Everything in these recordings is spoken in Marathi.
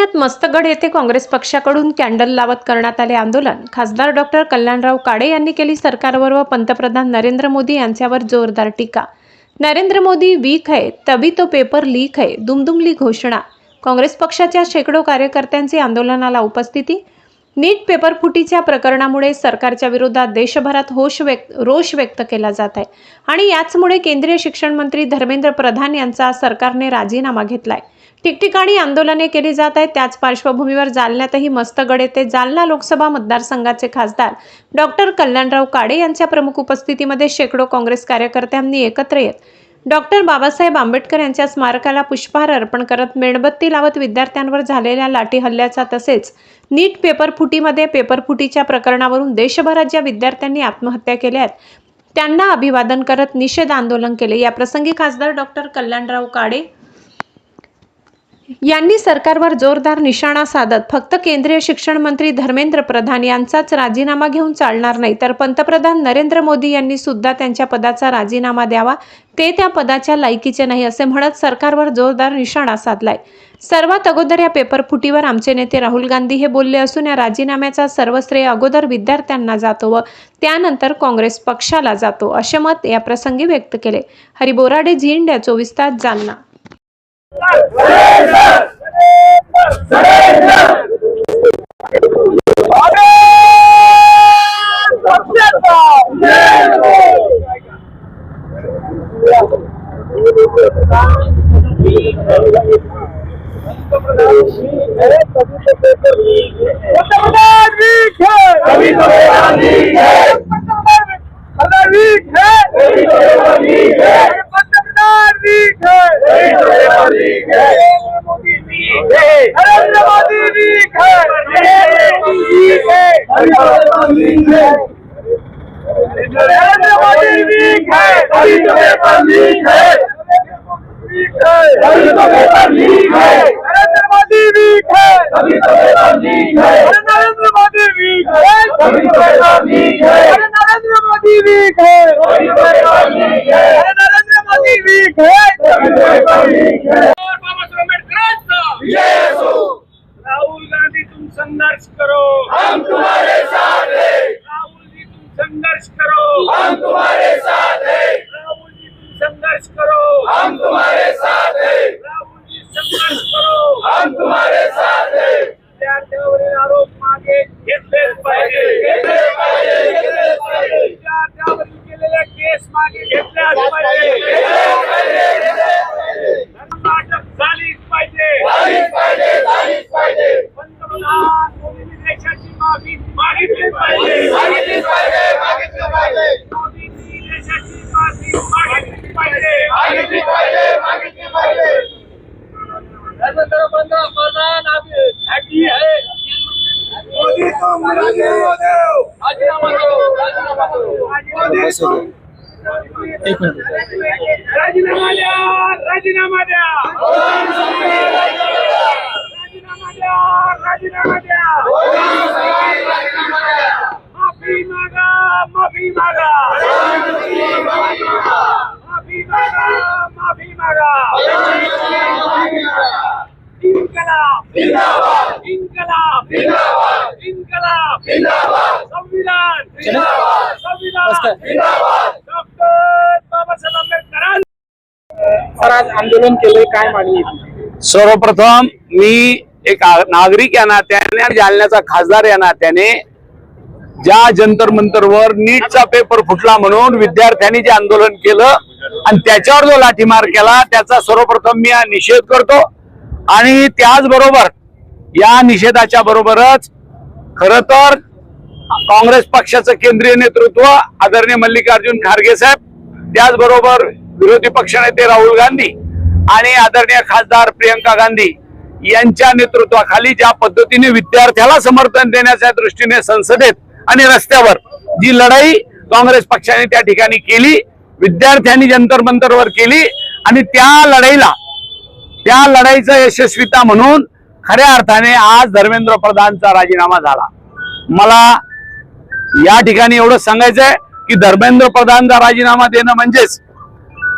बुलढाण्यात मस्तगड येथे काँग्रेस पक्षाकडून कॅन्डल लावत करण्यात आले आंदोलन। खासदार डॉक्टर कल्याणराव काळे यांनी केली सरकारवर व पंतप्रधान नरेंद्र मोदी यांच्यावर जोरदार टीका। नरेंद्र मोदी वीक है तभी तो पेपर लीक है, दुमदुमली घोषणा। काँग्रेस पक्षाच्या शेकडो कार्यकर्त्यांची आंदोलनाला उपस्थिती। नीट पेपर फुटीच्या प्रकरणामुळे सरकारच्या विरोधात देशभरात रोष व्यक्त केला जात आहे आणि याचमुळे केंद्रीय शिक्षण मंत्री धर्मेंद्र प्रधान यांचा सरकारने राजीनामा घेतलाय। ठिकठिकाणी आंदोलने केली जात आहेत। त्याच पार्श्वभूमीवर जालन्यातही मस्तगड येथे जालना लोकसभा मतदारसंघाचे खासदार डॉक्टर कल्याणराव काळे यांच्या प्रमुख उपस्थितीमध्ये शेकडो काँग्रेस कार्यकर्त्यांनी एकत्र येत डॉक्टर बाबासाहेब आंबेडकर यांच्या स्मारकाला पुष्पहार अर्पण करत मेणबत्ती लावत विद्यार्थ्यांवर झालेल्या लाठी हल्ल्याचा तसेच नीट पेपर फुटीच्या प्रकरणावरून देशभरात ज्या विद्यार्थ्यांनी आत्महत्या केल्या आहेत त्यांना अभिवादन करत निषेध आंदोलन केले। या प्रसंगी खासदार डॉक्टर कल्याणराव काळे यांनी सरकारवर जोरदार निशाणा साधत फक्त केंद्रीय शिक्षण मंत्री धर्मेंद्र प्रधान यांचाच राजीनामा घेऊन चालणार नाही, तर पंतप्रधान नरेंद्र मोदी यांनी सुद्धा त्यांच्या पदाचा राजीनामा द्यावा, ते त्या पदाच्या लायकीचे नाही असे म्हणत सरकारवर जोरदार निशाणा साधलाय। सर्वात अगोदर या पेपर फुटीवर आमचे नेते राहुल गांधी हे बोलले असून या राजीनाम्याचा सर्व श्रेय अगोदर विद्यार्थ्यांना जातो व त्यानंतर काँग्रेस पक्षाला जातो असे मत या प्रसंगी व्यक्त केले। हरी बोराडे, झी इंडिया 24 तास, जालना। राहुल गांधी तुम संघर्ष करो, हम तुम्हारे साथ हैं। राहुल जी तुम संघर्ष करो, हम तुम्हारे साथ हैं। राहुल जी तुम संघर्ष करो, हम तुम्हारे साथ हैं। राहुल जी संघर्ष करो, हम तुम्हारे साथ हैं। विद्यार्थ्यांवरील आरोप मागे घेतलेच पाहिजे, घेतलेच पाहिजे, घेतलेच पाहिजे। विद्यार्थ्यांवरील केलेले केस मागे घेतल्याच पाहिजे, घेतलेच पाहिजे, घेतलेच पाहिजे। धर्मघातक झालीच पाहिजे, झालीच पाहिजे, झालीच पाहिजे। पंतप्रधान मोदींनी देशाची माफी मागितलीच पाहिजे, मागितलीच पाहिजे, मागितलीच पाहिजे। मोदींनी देशाची माफी मागितलीच पाहिजे, मागितलीच पाहिजे, मागितलीच पाहिजे। धर्मेंद्र प्रधान आगे है, मोदी को राजीनामा दो, राजीनामा दो, राजीनामा दो। एक मिनट, राजीनामा द्या, राजीनामा द्या, राजीनामा द्या, राजीनामा द्या, माफी मागा, माफी मागा, माफी मागा, माफी मागा। इनकलाब जिंदाबाद, इनकलाब जिंदाबाद, इनकलाब जिंदाबाद, संविधान जिंदाबाद, संविधान जिंदाबाद। डॉक्टर बाबासाहेब आंबेडकर आज आंदोलन केले, काय मागणी? सर्वप्रथम मी एक नागरिक या नात्याने आणि जालन्याचा खासदार या नात्याने ज्या जंतर मंतरवर नीटचा पेपर फुटला म्हणून विद्यार्थ्यांनी जे आंदोलन केलं आणि त्याच्यावर जो लाठीमार केला त्याचा सर्वप्रथम मी निषेध करतो आणि त्याचबरोबर या निषेधाच्या बरोबरच खरं तर काँग्रेस पक्षाचं केंद्रीय नेतृत्व आदरणीय मल्लिकार्जुन खरगे साहेब, त्याचबरोबर विरोधी पक्षनेते राहुल गांधी आणि आदरणीय खासदार प्रियंका गांधी यांच्या नेतृत्वाखाली ज्या पद्धतीने विद्यार्थ्याला समर्थन देण्याच्या दृष्टीने संसदेत आणि रस्त्यावर जी लढाई काँग्रेस पक्षाने त्या ठिकाणी केली, विद्यार्थ्यांनी जंतर मंतरवर केली आणि त्या लढाईचं यशस्वीता म्हणून खऱ्या अर्थाने आज धर्मेंद्र प्रधानचा राजीनामा झाला। मला या ठिकाणी एवढं सांगायचंय की धर्मेंद्र प्रधानचा राजीनामा देणं म्हणजेच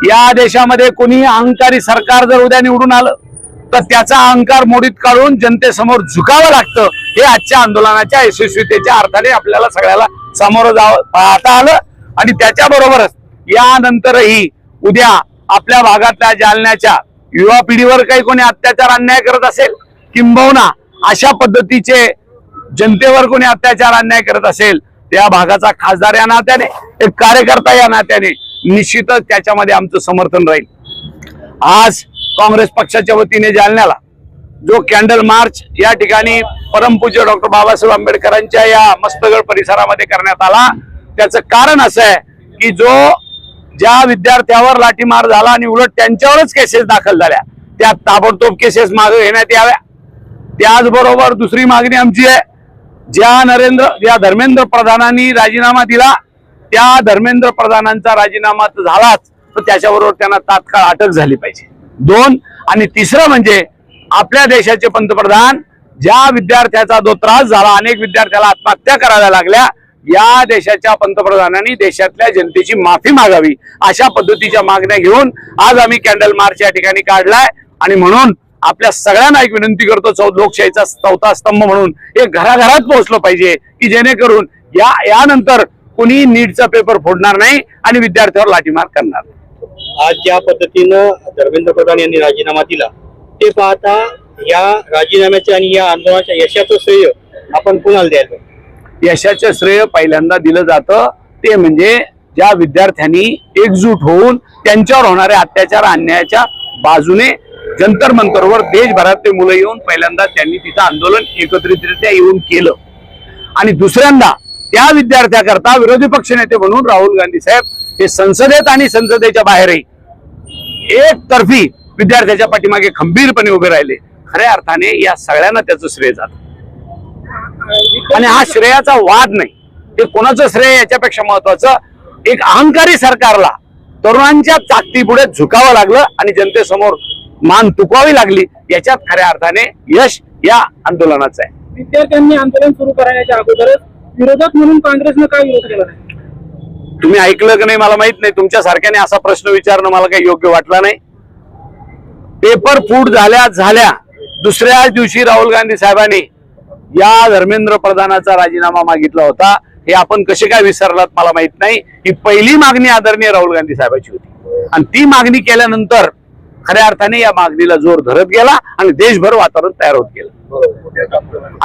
या देशामध्ये कोणी अहंकारी सरकार जर उद्या निवडून आलं तर त्याचा अहंकार मोडीत काढून जनतेसमोर झुकावं लागतं, हे आजच्या आंदोलनाच्या यशस्वीतेच्या अर्थाने आपल्याला सगळ्याला सामोरं जावं पाहता आलं. आणि त्याच्याबरोबरच यानंतरही उद्या आपल्या भागातल्या जालन्याच्या युवा पिढीवर काही कोणी अत्याचार अन्याय करत असेल, किंबहुना अशा पद्धतीचे जनतेवर कोणी अत्याचार अन्याय करत असेल, त्या भागाचा खासदार या नात्याने, एक कार्यकर्ता या नात्याने निश्चितच त्याच्यामध्ये आमचं समर्थन राहील. आज काँग्रेस पक्षाच्या वतीने जालन्याला जो कॅन्डल मार्च या ठिकाणी परमपूज्य डॉक्टर बाबासाहेब आंबेडकरांच्या या मस्तगड परिसरामध्ये करण्यात आला, त्याचं कारण असं आहे की ज्या विद्यार्थ्यावर लाठीमार झाला आणि उलट त्यांच्यावरच केसेस दाखल झाल्या, त्या ताबडतोब केसेस मागे घेण्यात याव्या. त्याचबरोबर दुसरी मागणी आमची आहे, ज्या धर्मेंद्र प्रधानांनी राजीनामा दिला, त्या धर्मेंद्र प्रधानांचा राजीनामा तर झालाच, तर त्याच्याबरोबर त्यांना तात्काळ अटक झाली पाहिजे. 2 आणि तिसरं म्हणजे आपल्या देशाचे पंतप्रधान, ज्या विद्यार्थ्याचा जो त्रास झाला, अनेक विद्यार्थ्याला आत्महत्या करायला लागल्या, या देशाच्या पंतप्रधानांनी देशातल्या जनतेची माफी मागावी, अशा पद्धतीच्या मागण्या घेऊन आज आम्ही कॅन्डल मार्च या ठिकाणी काढलाय. आणि म्हणून आपल्या सगळ्यांना एक विनंती करतो, लोकशाहीचा चौथा स्तंभ म्हणून हे घराघरात पोहोचलं पाहिजे, की जेणेकरून यानंतर कुणी नीटचा पेपर फोडणार नाही आणि विद्यार्थ्यावर लाठीमार करणार नाही. आज ज्या पद्धतीनं धर्मेंद्र प्रधान यांनी राजीनामा दिला, ते पाहता या राजीनाम्याच्या आणि या आंदोलनाच्या यशाचं श्रेय आपण कुणाला द्यायला? यशाचं श्रेय पहिल्यांदा दिलं जातं ते म्हणजे ज्या विद्यार्थ्यांनी एकजूट होऊन त्यांच्यावर होणाऱ्या अत्याचार अन्यायाच्या बाजूने जंतर मंतरवर देशभरातले मुलं येऊन पहिल्यांदा त्यांनी तिथं आंदोलन एकत्रितरित्या येऊन केलं. आणि दुसऱ्यांदा त्या विद्यार्थ्याकरता विरोधी पक्षनेते म्हणून राहुल गांधी साहेब हे संसदेत आणि संसदेच्या बाहेरही एकतर्फी विद्यार्थ्याच्या पाठीमागे खंबीरपणे उभे राहिले. खऱ्या अर्थाने या सगळ्यांना त्याचं श्रेय जातं. आणि हा श्रेयाचा वाद नाही, हे कोणाचं श्रेय याच्यापेक्षा महत्वाचं, एक अहंकारी सरकारला तरुणांच्या ताकदीपुढे झुकावं लागलं आणि जनतेसमोर मान तुकवावी लागली, याच्यात खऱ्या अर्थाने यश या आंदोलनाचं आहे. विद्यार्थ्यांनी आंदोलन सुरू करण्याच्या अगोदरच विरोधक म्हणून काँग्रेसनं काय विरोध केला नाही? तुम्ही ऐकलं की नाही मला माहित नाही, तुमच्या सारख्याने असा प्रश्न विचारणं मला काही योग्य वाटला नाही. पेपर फूट झाल्या दुसऱ्याच दिवशी राहुल गांधी साहेबांनी या धर्मेंद्र प्रधानाचा राजीनामा मागितला होता. हे आपण कसे काय विसरलात मला माहित नाही. ही पहिली मागणी आदरणीय राहुल गांधी साहेबांची होती आणि ती मागणी केल्यानंतर खऱ्या अर्थाने या मागणीला जोर धरत गेला आणि देशभर वातावरण तयार होत गेलं. आणि